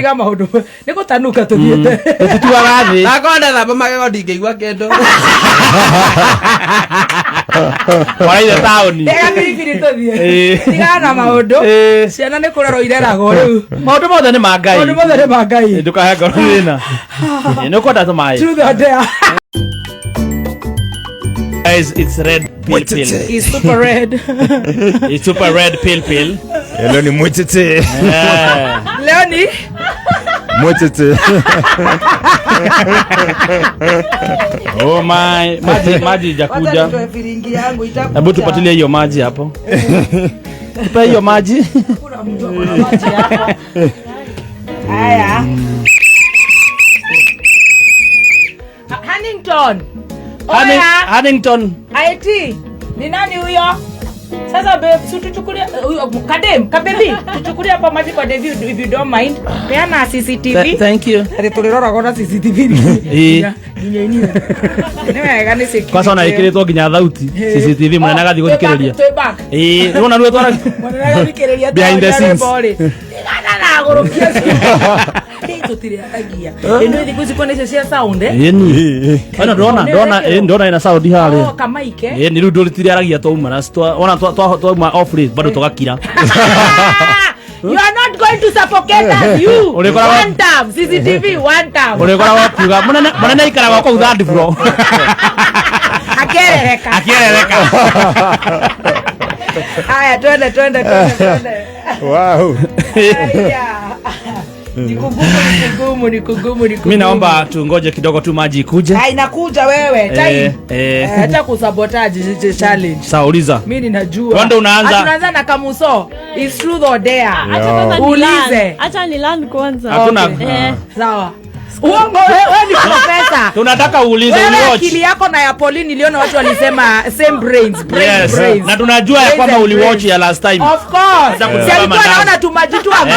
Kama hodo niko tanuka tuliete tutua gathi akonda thamba magego ndingeigua kendo waile taoni ega biribiri tuthie tigana mahodo ciana ni kurero irerago riu maundu mothe ni mangai maundu mothe ni mangai ndukahe ngoro thina ni kwenda tumai truth or dare. Guys, it's red pill. It's super red. It's super red pill. Leo ni mwitete. Leo ni mwitete. Oh my, maji jakuja. Hebu tupatilie hiyo maji hapo. Tupa hiyo maji. Kuna mtu ana maji hapo. Haya. Huntington. IT. Ni nani huyo? Sasa babe, tuchukulia huyo kabebi. Tuchukulia hapa maji kwa David if you don't mind. Peana CCTV. Thank you. Ati tulirora kwa CCTV. Nyenye. Niwe gani siki. Kwa sababu ikiletwa nginya thauti CCTV mwana gathi guthikiriria. Nona ruo twara mwana gathi guthikiriria behind the scenes. Igana na gorokia. Tutire agia. Eno ndi kuzikone cia sound Yeni. Ana ndona ina sound hali. Oh kama ike. Ni ru ndolitire aragia twauma na ona twauma off rate bado tugakira. You are not going to suffocate us, you. One time, CCTV, one time. Urekora wakuga munene ikara kwa third floor. Akerereka. Aya, twende. Wow. Ni kugumu. Mimi naomba tungoje kidogo tu maji ikuje. Inakuja wewe, time. Acha kusabotage hizi challenge. Sauliza. Mimi ninajua. Wanda tunaanza na kamuso. Is truth or dare? Acha kwanza ulize. Acha ni land kwanza. Hakuna. Sawa. Uongo wewe ni profesa. Tunataka uulize watch. Akili yako na ya Pauline niliona watu walisema same brains. Yes. Na tunajua ya kwamba uliwatch ya last time. Of course. Si alikuwa anaona tumaji tu hapa.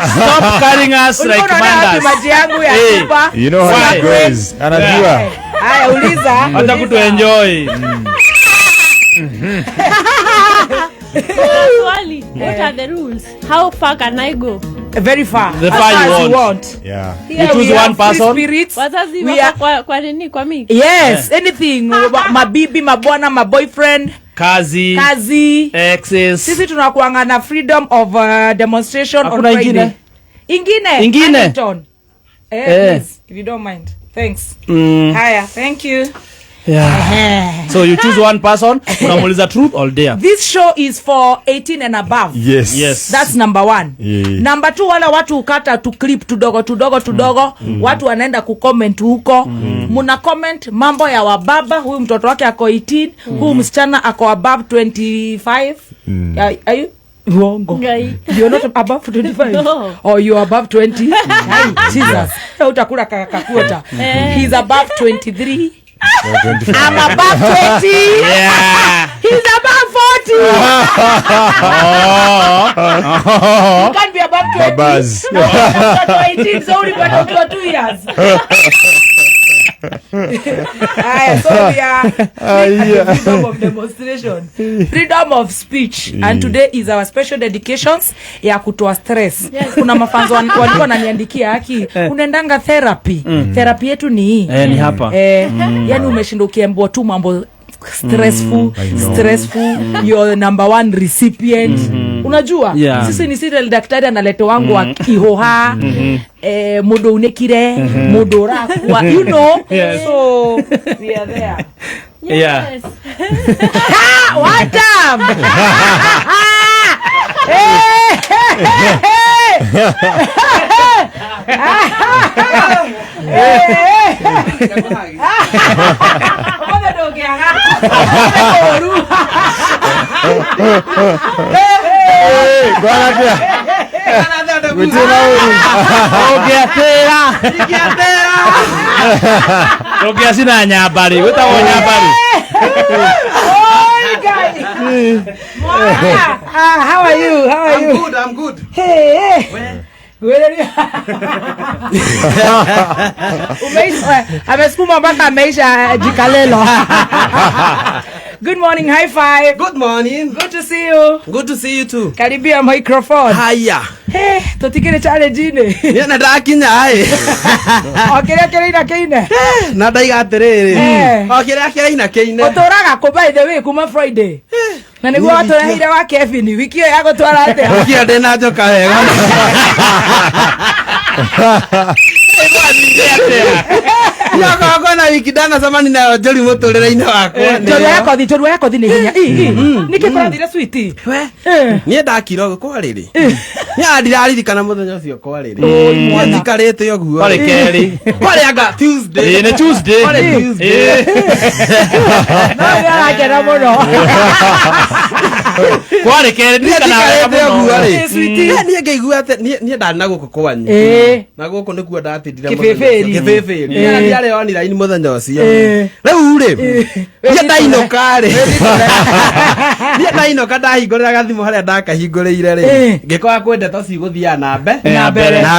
Stop carrying us like manders. Tumaji yangu ya super. You know how it goes. Anajua. Haya uliza. Hata kutu enjoy. Swali. What are the rules? How far can I go? Very far. The far you want. Yeah. You choose one person. Wazazi kwa nini kwa mimi? Yes, anything. Mabibi, mabwana, my boyfriend. Kazi. Exes. Sisi tunakuanga na freedom of demonstration on Friday. Ingine. Please, if you don't mind. Thanks. Haya, thank you. Yeah. So you choose one person. Unamuuliza truth or dare. This show is for 18 and above. Yes. That's number 1. Yeah. Number 2, wala watu ukata tu clip tudogo. Watu wanaenda kucomment huko. Muna comment mambo ya wababa. Huyu mtoto wake ako 18. Huyu msichana ako above 25. Are you? Wongo. You're not above 25. No. Or you're above 20. Jesus. Utakula kakuota. He's above 23. I'm above 20. Yeah. He's above 40. You can't be above 20. Babas. No, I'm not 18. So only but 2 years. So we are freedom of demonstration, freedom of speech, and today is our special dedications ya kutoa stress. Kuna mafanzo walikuwa wananiandikia haki unaendanga therapy. Therapy yetu ni hii. Ni hapa. Yani umeshinda ukiambiwa tu mambo stressful, you're number 1 recipient. Unajua? Sisi ni serial daktari analeta wangu wa kihoha, modo unekire, modo rakwa, you know. So we are there. Yes. One time. Rogia sina nyabari. Wetawo nyabari. How are you? I'm good. Hey. Amesukuma mpaka ameisha jikalelo. Good morning, high five. Good morning. Good to see you. Good to see you too. Karibia microphone. Haya. Hey, tutikire challenge ine. Niona ndakinya ai. Okire ina kine. Na ndaiga atiriri. Okire ina kine. Otoraga ko by the way kuma Friday. Na niguo atũreheire wa Kevin wiki ĩyo ya gũtwara atĩa. Wiki ĩyo ndĩna njoka wega. Nyoka na wiki ndana samani nayo njori mũtũrĩre-inĩ wakwa. Njori yakothi nĩ hinya. Nĩkĩ kũrathire sweetie? Niĩ ndakirwo kwa rĩrĩ. Niĩ ndiraririkana mũthenya ũcio kwa rĩrĩ. Njikarĩte ũguo. Kwarĩ kerĩ. Kwarĩ anga Tuesday. Nĩ Tuesday. Kwarĩ Tuesday. No yarakena mũno. Kwarĩ kerĩ ndikanarega mũno. Niĩ ngĩigua atĩ niĩ ndarĩ na gũkũ kwanyu. Na gũkũ nĩkuo ndatindire Kĩbĩbĩri. Niĩ ndiarĩ online mũthenya ũcio. Rĩu rĩ niĩ ndainũka rĩ. Niĩ ndainũka ndahingũrĩra gathimũ harĩa ndakahingũrĩire rĩ. Ngĩkora kwĩ ndeto cigũthiaga na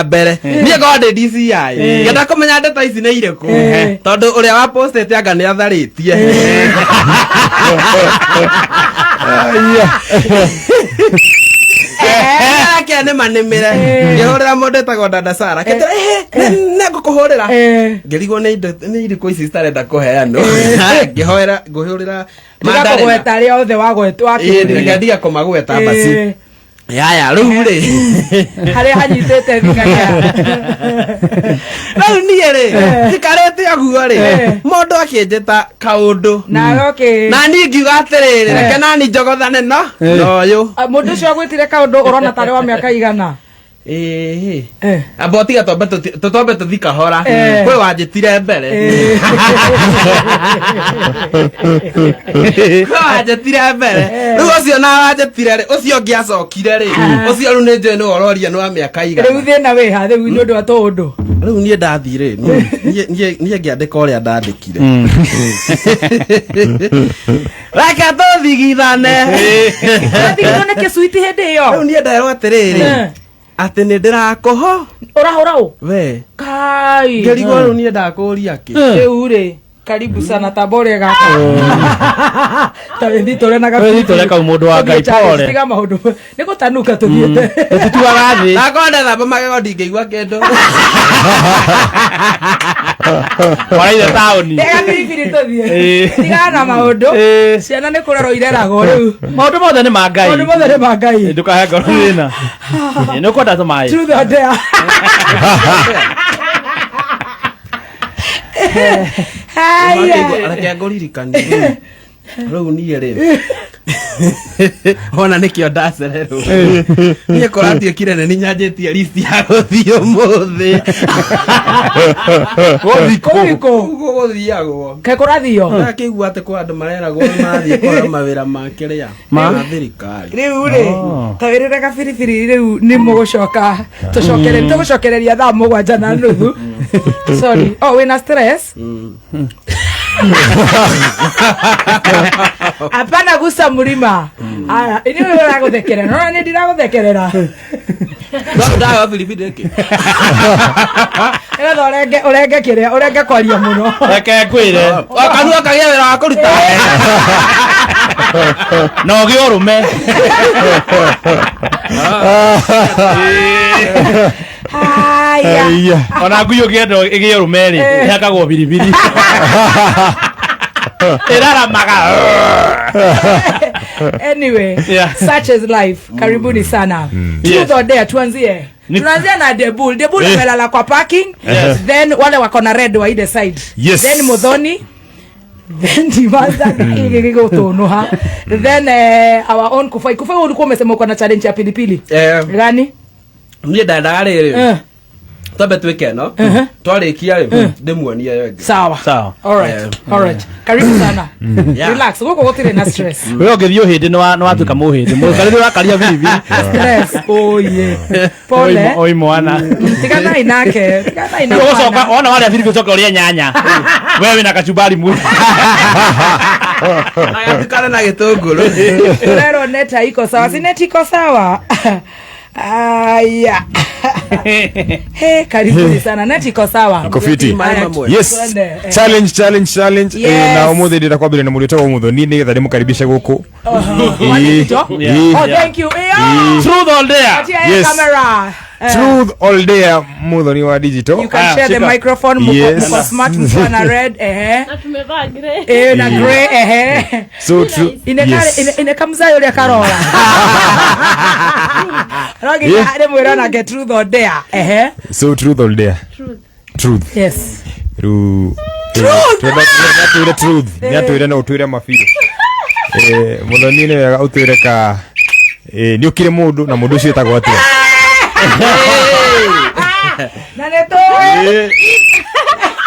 mbere. Niĩ ngorwo ndĩ DCI. Ngĩenda kũmenya ndeto ici nĩ irĩkũ. Tondũ ũrĩa wa postete anga nĩ atharĩtie. Yake nĩ manĩmĩre. Ngĩhũrĩra mũndũ etagwo Dada Sara. Akĩnjĩra nĩ ngũkũhũrĩra. Ngĩrigwo nĩ irĩkũ ici citarenda kũheanwo. Ngĩhũrĩra ndagagweta arĩa othe wagwetwo ngĩendiga kũmagweta basi. Yaya rĩu rĩ harĩa hanyitĩte thigara. Rĩu niĩ rĩ njikarĩte ũguo rĩ mũndũ akĩnjĩta kaũndũ na niĩ ngiuga atĩrĩrĩ reke nani njogothane no ũyũ mũndũ ũcio agwĩtire kaũndũ ũrona tarĩ wa mĩaka igana. Amba tiga tũtombe tũthi kahora kwĩ wanjĩtire mbere. Kwĩ wanjĩtire mbere rĩu ũcio na wanjĩtire rĩ ũcio ngĩacokire rĩ ũcio rĩu nĩ njũĩ nĩ ũroria nĩ wa mĩaka igana. Rĩu thĩna wĩ ha rĩu nĩ ũndũ wa tũũndũ. Rĩu niĩ ndathire niĩ ngĩandĩka ũrĩa ndandĩkire. Reke tũthigithane. Tũthigithane kĩcuiti hĩndĩ ĩyo. Rĩu niĩ nderwo atĩrĩrĩ atĩ nĩ ndĩrakũho. Ũrahũra ũ? We kai ngĩrigwo rĩu niĩ ndakũria kĩ. Rĩu rĩ karibu sana tabore gaka. Tawethi tore na gafi. Tore kau mũndũ wa Ngai pore. Tiga maũndũ. Nĩ gũtanuka tũthiĩte. Tũtuaga thĩ. Ndakonde thamba magego ndingĩigua kĩndũ. Waraire taũni. Tega biribiri tũthiĩ. Tiga na maũndũ. Ciana nĩ kũrerwo ireragwo rĩu. Maũndũ mothe nĩ ma Ngai. Maũndũ mothe nĩ ma Ngai. Ndũkahe ngoro thĩna. Nĩ ũkwenda tũmaĩ. Truth or dare. Reke ngũririkanie rĩu niĩ rĩ ona nĩkĩo ndacererwo niĩ kũratuĩkire nĩ nyanjĩtie list ya gũthiĩ ũmũthĩ. Gũthiagwo kaĩ kũrathio ndakĩigua atĩ kwa andũ mareragwo marathiĩ kũrora mawĩra ma kĩrĩa ma thirikari. Rĩu rĩ tawĩrĩre gabiribiri rĩu nĩ mũgũcoka tũgũcokereria thaa 7:30. Sorry. Oh, wĩna stress? Hapana gusa mlima. Aya, ini wewe unagũthekerera. Nona nĩ ndiragũthekerera. Ndawa biribiri ĩkĩ. Ĩno ũrenge kĩrĩa, ũrenge kwaria mũno. Reke kwĩre. Kanua kagĩa wĩra wa kũruta. Na ũgĩe ũrũme. Haya. Ona ngui ũngĩenda ĩgĩe ũrũme rĩ, ĩhakagwo biribiri. Anyway, yeah. Such is life. Karibuni sana. Truth or dare tuanzie. Tunaanzia na Debul. Debul amelala kwa parking. Yes. Then wale wako na red wa either side. Yes. Then Muthoni. Then Dimaza igigo tonoha. Then our own Kufai. Kufai ulikuwa umesema uko na challenge ya pilipili. Gani? Niĩ ndandaga rĩrĩ. Twambe twĩke no. Twarĩkia rĩ ndĩmuonie yo. Sawa. Sawa. All right. Karibu sana. Relax. Gũkũ gũtirĩ na stress. Wewe ũngĩthio hĩndĩ nĩ watuĩka mũhĩndĩ. Mũkarĩthĩ wakaria biribiri. Stress. Oh yeah. Pole. Oi mwana. Tigana inake. Ũgũcoka ona warĩa biribiri ũcoka ũrĩa nyanya. Wewe na kachumbari mwingi. Agatukana na gĩtũngũrũ. Lero neta iko sawa. Si neti iko sawa. Aya. Hey, karibuni sana. Neti iko sawa. Kofiti. Yes. Challenge. Na umuthi ndira kwambira na murito wa umutho ni getha ndimukaribishe guku. Oh, thank you. Truth all there. Yes. Camera. Truth all there mutho ni wa digital. You can share the microphone. Muko smart, muko na red. Na tumevaa grey. Na grey. So true. Ine kamza yule karola. Rogi hade mwira na get truth all there. So truth all there. Truth. Yes. Truth. Truth. Na utwire mafiro. Mutho ni ne wega utwire ka ni ukire mundu na mundu ucio etagwo atia. Naneto.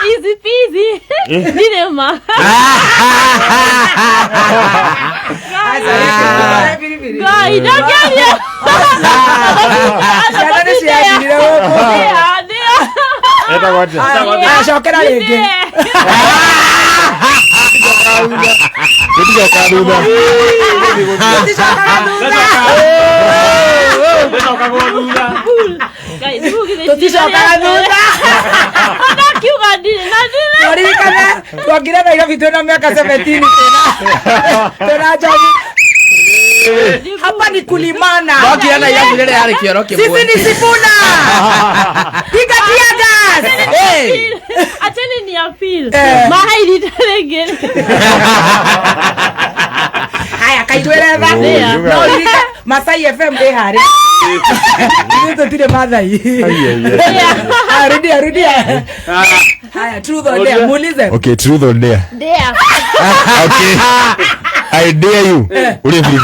Easy peasy. Nirema. Guy, don't get it. Etagwo atia. Shokera lege. Tuagire na ila vitu na miaka 17 tena. Hapa ni kulimana. Wakia na yangu ile yale kioro kimo. Sisi ni Sifuna. Piga tia gas. Acheni ni appeal. Mahaidi talege. Haya kaitwereva. No lika Masai FM hari. Ndio tire madai. Rudia. Haya truth or dare muulize. Okay, truth or dare. Dare. Okay. I dare you. Ule vivyo.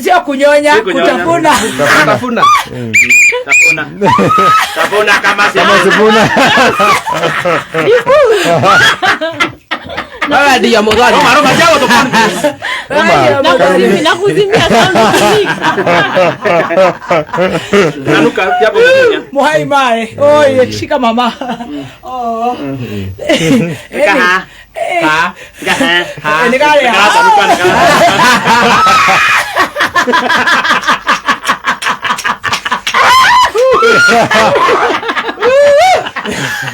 Sio kunyonya, kutafuna. Tafuna kama sifuna. Baba ndio mgani. Maroma jao tofauti. Na kuzimia sound. Nanuka hapo kunya. Muhai mai. Oye, shika mama. Oh. Nikale.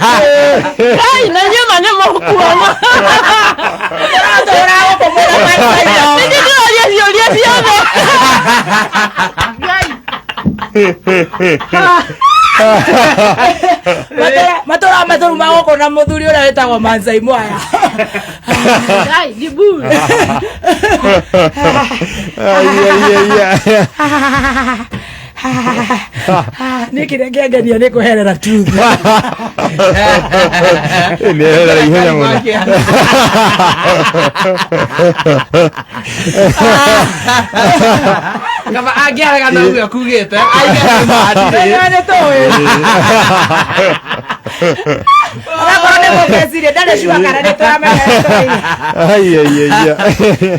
Ai, na nyuma na mkuona. Adoraba como era mais legal. Matora maoko na muthuri ura wetagwo Manzai Mwaya. Ai, dibu. Nikiregegania nikuherera truth. Niherera ihenya muno. Kama agiaga na uyo kugite. Aiga Nane towe. Ora korone mokesire dale shua kana netora mena.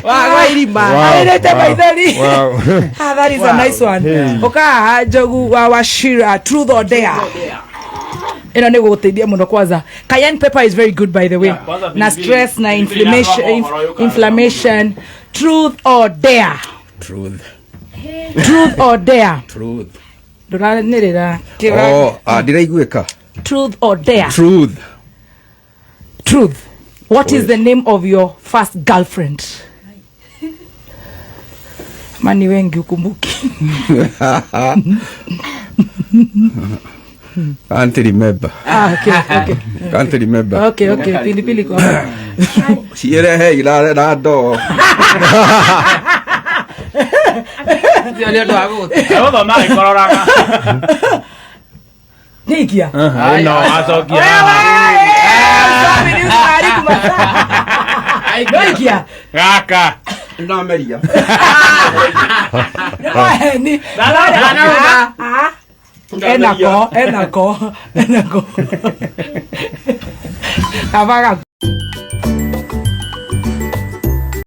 Wa irima. Alete baitheri. Wow. That is a nice one. Oka jogu wa Washira truth or dare. Ino ni guteithia muno kwanza. Cayenne pepper is very good by the way. Na stress na inflammation. Truth or dare? Truth. Truth or dare? Truth. Dora nirira. Ndiraiguika. Truth or dare? Truth. Truth. What is the name of your first girlfriend? Mani wengi ukumbuki. Can't remember. Okay. Can't remember. Okay. Pilipili kwa. Siere ila na do. Ndio leo hapo. Hapo mama ikororaga. Nikia. No, asokia. Nikia. Kaka. Ndo Ameria. Ni. Enako. Avaga